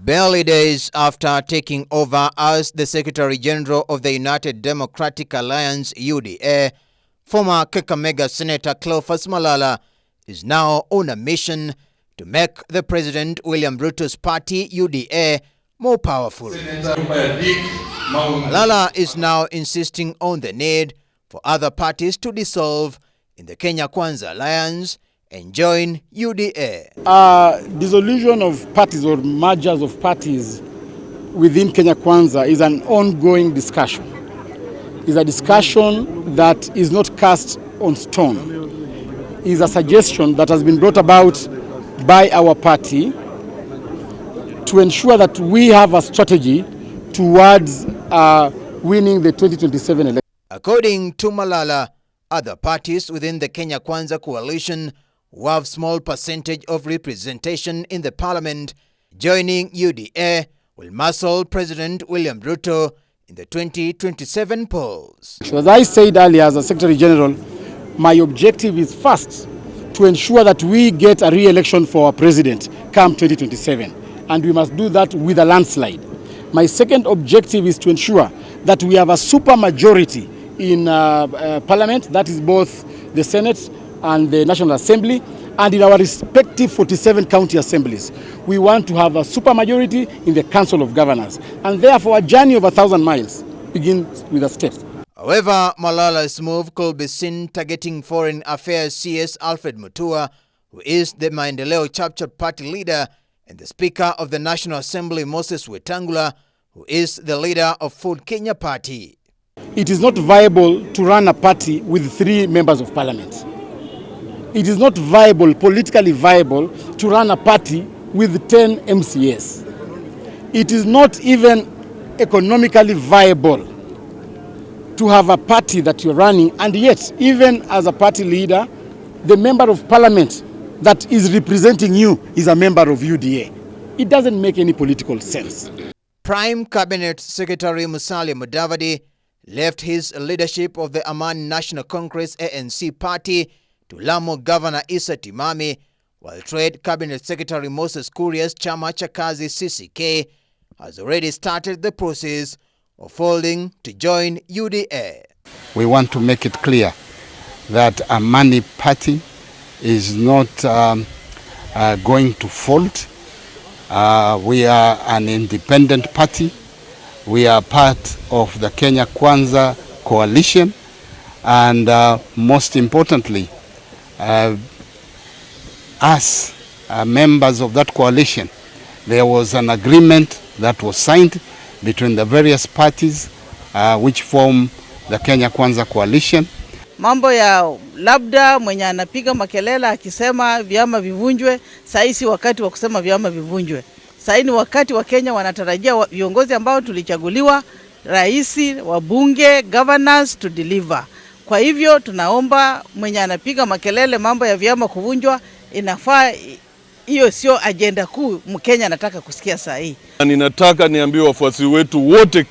Barely days after taking over as the Secretary General of the United Democratic Alliance UDA, former Kakamega Senator Cleophas Malala is now on a mission to make the President William Ruto's party UDA more powerful. Malala is now insisting on the need for other parties to dissolve in the Kenya Kwanza alliance and join UDA. Dissolution of parties or mergers of parties within Kenya Kwanza is an ongoing discussion. It's a discussion that is not cast on stone. It's a suggestion that has been brought about by our party to ensure that we have a strategy towards winning the 2027 election. According to Malala, other parties within the Kenya Kwanza coalition who have small percentage of representation in the parliament joining UDA will muscle President William Ruto in the 2027 polls. So as I said earlier, as a Secretary General, my objective is first to ensure that we get a re-election for our president come 2027, and we must do that with a landslide. My second objective is to ensure that we have a super majority in parliament, that is both the Senate and the National Assembly, and in our respective 47 county assemblies. We want to have a supermajority in the Council of Governors, and therefore a journey of 1,000 miles begins with a step. However, Malala's move could be seen targeting Foreign Affairs CS Alfred Mutua, who is the Maendeleo Chapchap party leader, and the Speaker of the National Assembly Moses Wetangula, who is the leader of Food Kenya Party. It is not viable to run a party with 3 members of parliament. It is not viable, politically viable, to run a party with 10 MCAs. It is not even economically viable to have a party that you're running, and yet, even as a party leader, the member of parliament that is representing you is a member of UDA. It doesn't make any political sense. Prime Cabinet Secretary Musalia Mudavadi left his leadership of the Amani National Congress ANC party to Lamu Governor Issa Timami, while Trade Cabinet Secretary Moses Kuria's Chama cha Kazi CCK has already started the process of folding to join UDA. We want to make it clear that Amani party is not going to fold. We are an independent party. We are part of the Kenya Kwanza coalition, and most importantly, as members of that coalition, there was an agreement that was signed between the various parties which form the Kenya Kwanza coalition. Mambo ya labda mwenye anapiga makelele akisema vyama vivunjwe, sasa si wakati wa kusema vyama vivunjwe. Sasa ni wakati wa Kenya wanatarajia viongozi ambao tulichaguliwa, rais, wabunge, governors to deliver. Kwa hivyo tunaomba mwenye anapiga makelele mambo ya vyama kuvunjwa, inafaa hiyo sio agenda kuu Mkenya anataka kusikia saa hii. Ninataka niambie wafuasi wetu wote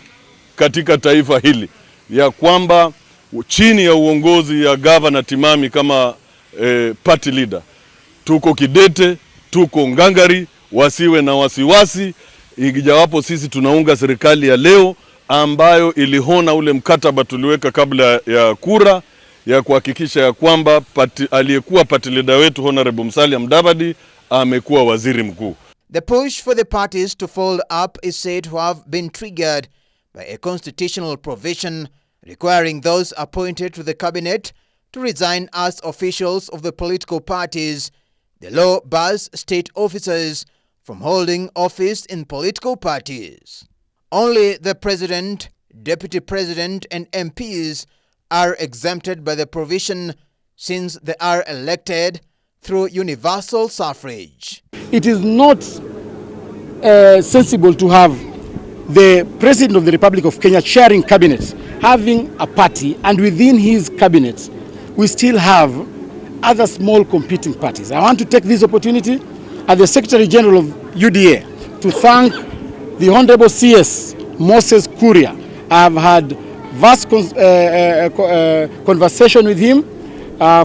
katika taifa hili ya kwamba chini ya uongozi ya Governor Timami kama party leader, tuko kidete, tuko ngangari, wasiwe na wasiwasi. Ikijawapo sisi tunaunga serikali ya leo ambayo ilihona ule mkataba tuliweka kabla ya kura ya kuhakikisha ya kwamba aliyekuwa party leader wetu Honorable Musalia Mudavadi amekuwa waziri mkuu. The push for the parties to fold up is said to have been triggered by a constitutional provision requiring those appointed to the cabinet to resign as officials of the political parties. The law bars state officers from holding office in political parties. Only the president, deputy president, and MPs are exempted by the provision since they are elected through universal suffrage. It is not sensible to have the President of the Republic of Kenya chairing cabinet, having a party, and within his cabinet, we still have other small competing parties. I want to take this opportunity as the Secretary General of UDA to thank the Honorable CS Moses Kuria. I have had vast conversation with him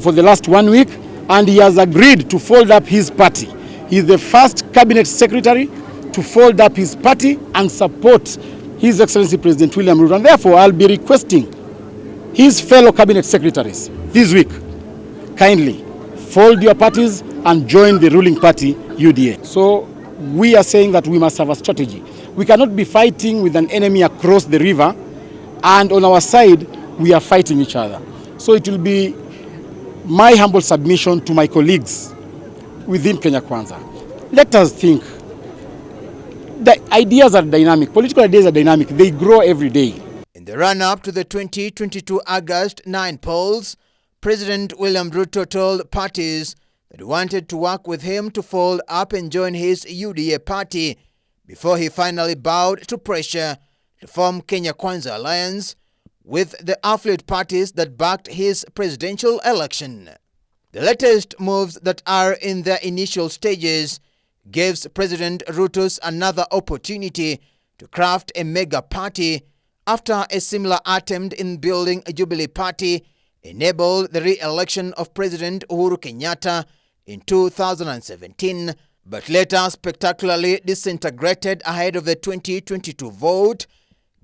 for the last 1 week, and he has agreed to fold up his party. He is the first cabinet secretary to fold up his party and support His Excellency President William Ruto. And therefore, I'll be requesting his fellow cabinet secretaries this week, kindly fold your parties and join the ruling party, UDA. So we are saying that we must have a strategy. We cannot be fighting with an enemy across the river, and on our side, we are fighting each other. So it will be my humble submission to my colleagues within Kenya Kwanza. Let us think. The ideas are dynamic. Political ideas are dynamic. They grow every day. In the run-up to the 2022 August 9 polls, President William Ruto told parties that he wanted to work with him to fold up and join his UDA party before he finally bowed to pressure to form Kenya Kwanza alliance with the affiliate parties that backed his presidential election. The latest moves that are in their initial stages gives President Ruto another opportunity to craft a mega party after a similar attempt in building a Jubilee party enabled the re-election of President Uhuru Kenyatta in 2017, but later spectacularly disintegrated ahead of the 2022 vote.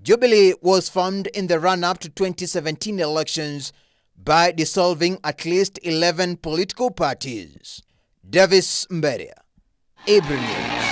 Jubilee was formed in the run-up to 2017 elections by dissolving at least 11 political parties. Davis Mberia, Abra News.